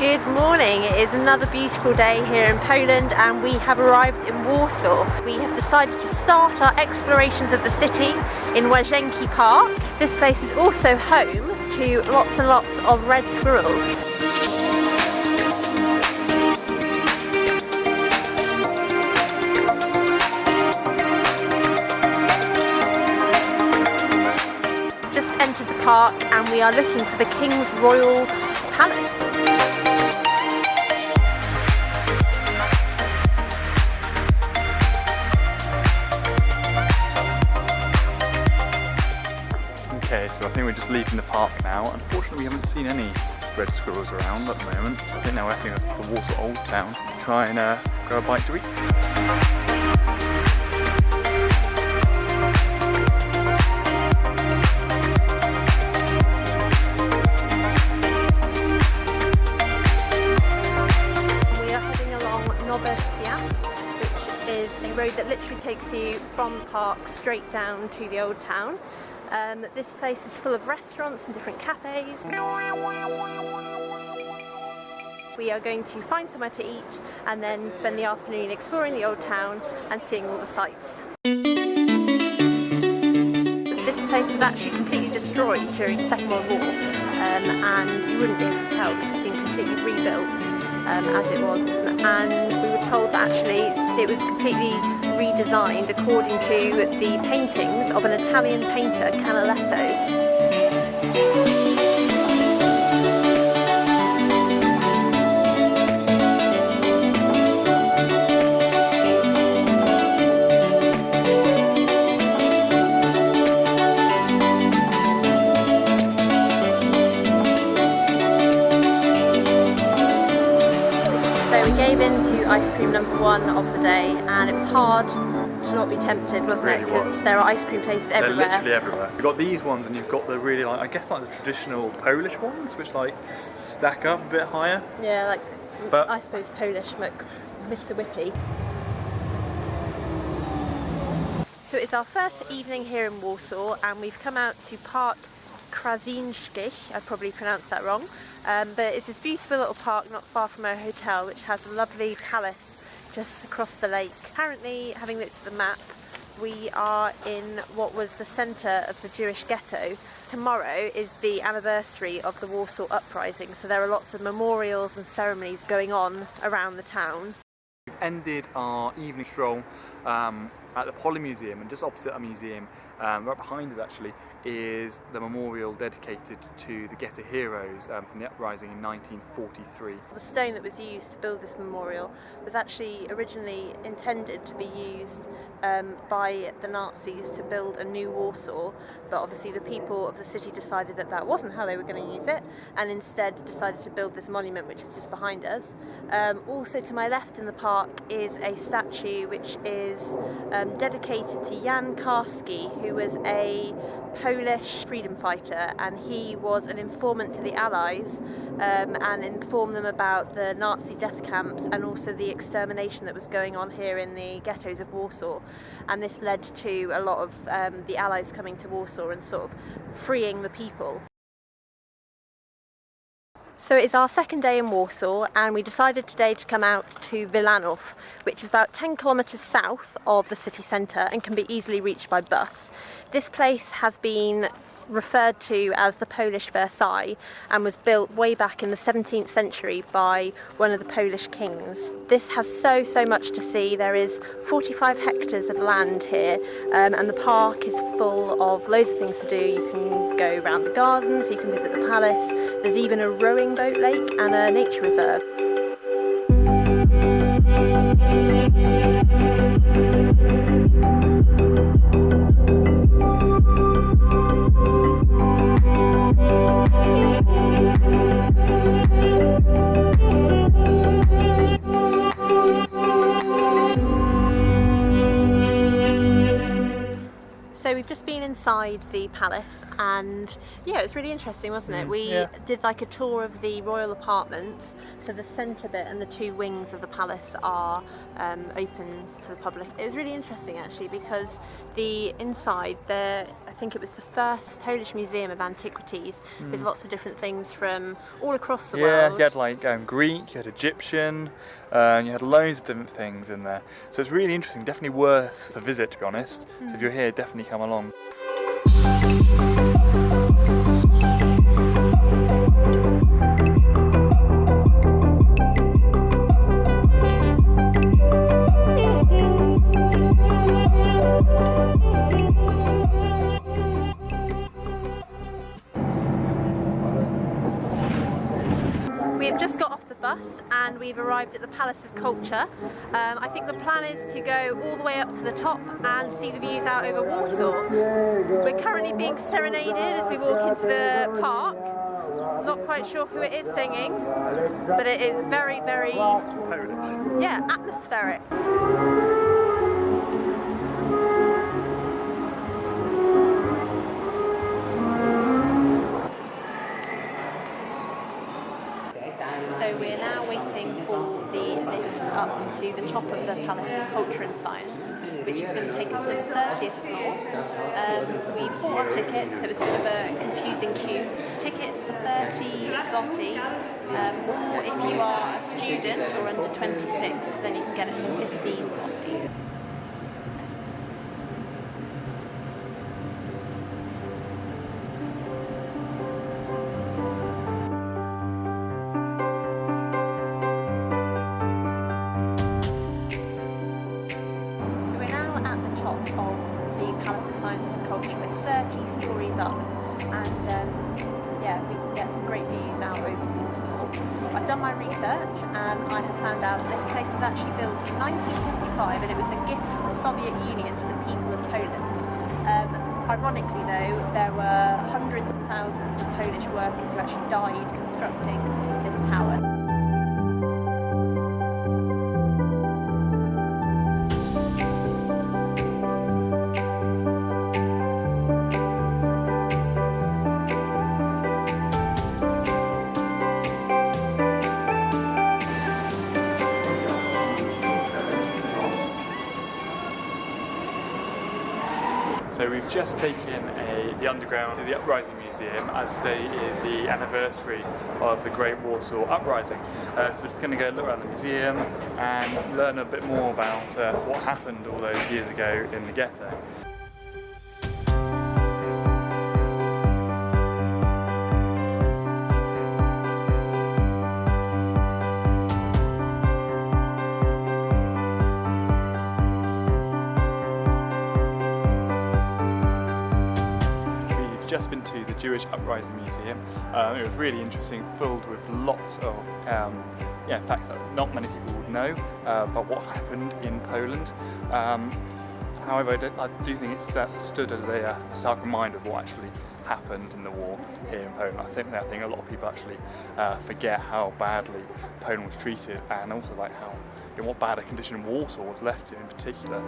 Good morning. It is another beautiful day here in Poland and we have arrived in Warsaw. We have decided to start our explorations of the city in Łazienki Park. This place is also home to lots and lots of red squirrels. Just entered the park and we are looking for the King's Royal Palace. Okay, so I think we're just leaving the park now. Unfortunately, we haven't seen any red squirrels around at the moment. So I think now we're heading up to the Warsaw Old Town to try and grab a bite to eat. Which is a road that literally takes you from the park straight down to the old town. This place is full of restaurants and different cafes. We are going to find somewhere to eat and then spend the afternoon exploring the old town and seeing all the sights. This place was actually completely destroyed during the Second World War and you wouldn't be able to tell because it's been completely rebuilt as it was, and we were told that actually it was completely redesigned according to the paintings of an Italian painter, Canaletto. Into ice cream number one of the day, and it was hard to not be tempted, wasn't it? Because there are ice cream places everywhere. They're literally everywhere. You've got these ones, and you've got the really, like, I guess like the traditional Polish ones, which like stack up a bit higher. Yeah, like, but I suppose Polish, like Mr. Whippy. So it's our first evening here in Warsaw, and we've come out to Park Krasinskich, I probably pronounced that wrong, but it's this beautiful little park not far from our hotel, which has a lovely palace just across the lake. Currently, having looked at the map, we are in what was the centre of the Jewish ghetto. Tomorrow is the anniversary of the Warsaw Uprising, so there are lots of memorials and ceremonies going on around the town. We've ended our evening stroll at the Poly Museum, and just opposite our museum, right behind us actually, is the memorial dedicated to the ghetto heroes from the uprising in 1943. The stone that was used to build this memorial was actually originally intended to be used by the Nazis to build a new Warsaw, but obviously the people of the city decided that that wasn't how they were going to use it, and instead decided to build this monument, which is just behind us. Also to my left in the park is a statue which is dedicated to Jan Karski, who was a Polish freedom fighter, and he was an informant to the Allies and informed them about the Nazi death camps and also the extermination that was going on here in the ghettos of Warsaw, and this led to a lot of the Allies coming to Warsaw and sort of freeing the people. So it's our second day in Warsaw, and we decided today to come out to Wilanów, which is about 10 kilometres south of the city centre and can be easily reached by bus. This place has been referred to as the Polish Versailles and was built way back in the 17th century by one of the Polish kings. This has so much to see. There is 45 hectares of land here, and the park is full of loads of things to do. You can go around the gardens, you can visit the palace, there's even a rowing boat lake and a nature reserve. So we've just been inside the palace, and yeah, it was really interesting, wasn't it? We did like a tour of the royal apartments, so the centre bit and the two wings of the palace are open to the public. It was really interesting actually, because the inside there, I think it was the first Polish museum of antiquities with lots of different things from all across the world. Yeah, you had like Greek, you had Egyptian, you had loads of different things in there. So it's really interesting, definitely worth a visit to be honest. So if you're here, definitely come along. We've just got off the bus and we've arrived at the Palace of Culture. I think the plan is to go all the way up to the top and see the views out over Warsaw. We're currently being serenaded as we walk into the park. Not quite sure who it is singing, but it is very, very Polish. Yeah, atmospheric. So we're now waiting for the lift up to the top of the Palace of Culture and Science, which is going to take us to the 30th floor. We bought our tickets, so it was a bit of a confusing queue. Tickets are 30 zloty, or if you are a student or under 26, then you can get it for 15 zloty. Of the Palace of Science and Culture. We're 30 stories up, and yeah, we can get some great views out over Warsaw. I've done my research and I have found out this place was actually built in 1955, and it was a gift from the Soviet Union to the people of Poland. Ironically though, there were hundreds and thousands of Polish workers who actually died constructing this tower. So we've just taken the underground to the Uprising Museum, as today is the anniversary of the Great Warsaw Uprising. So we're just going to go look around the museum and learn a bit more about what happened all those years ago in the ghetto. Just been to the Jewish Uprising Museum. It was really interesting, filled with lots of facts that not many people would know about what happened in Poland. However, I do think it stood as a stark reminder of what actually happened in the war here in Poland. I think a lot of people actually forget how badly Poland was treated, and also like what bad a condition Warsaw was left in particular.